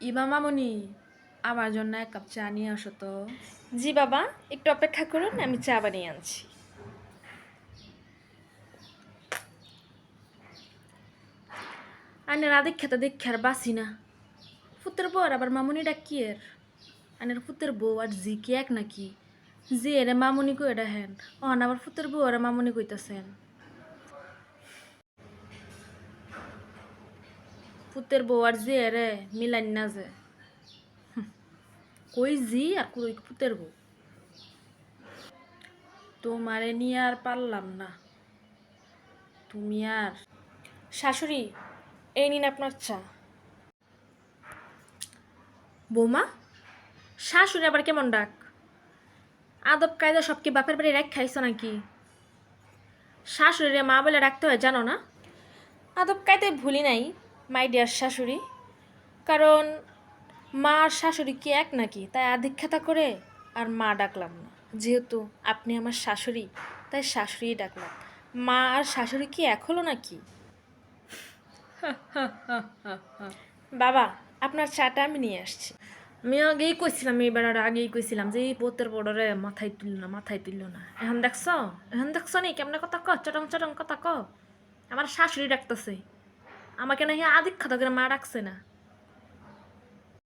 ইমা মামুনি, আমার জন্য এক কাপ চা নিয়ে আসো তো। জি বাবা, একটু অপেক্ষা করুন, আমি চা বানিয়ে আনছি। আনের আদিক খেতে দেখে আর বাসি না। ফুতের বউ আর আবার মামুনি ডাকি এর। আনের ফুতের বউ আর জি কি এক নাকি? জি এরে মামুনি কই এটা হেন। অন আবার ফুতের বউ আর মামুনি কইতাছেন। ফুতের বউ আর জি এরে মিলান না যে। কই জি আর কই ফুতের বউ। তোমারে নিয়ে আর পারলাম না। তুমি আর শাশুড়ি, এই নিন আপনার চা। বৌমা, শাশুড়ি আবার কেমন ডাক? আদব কায়দা সব কি বাপের বাড়ি রাখ খাইছো নাকি? শাশুড়িরে মা বলে রাখতে হয় জানো না? আদব কায়দায় ভুলি নাই, মাই ডিয়ার শাশুড়ি। কারণ মা আর শাশুড়ি কি এক নাকি, তাই আধিক্ষেতা করে আর মা ডাকলাম না। যেহেতু আপনি আমার শাশুড়ি, তাই শাশুড়িই ডাকলাম। মা আর শাশুড়ি কি এক হলো নাকি? বাবা, আপনার চাটা আমি নিয়ে আসছি। আমি আগেই কইছিলাম, এইবার আর আগেই কইছিলাম যে এই পোতের বড়রে মাথায় তুললো না। এখন দেখছো নি কেমনে কথা ক, চটং চটং কথা ক। আমার শাশুড়ি ডাকতেছে, আমাকে নাকি আদিক খাতা করে মা ডাকছে না।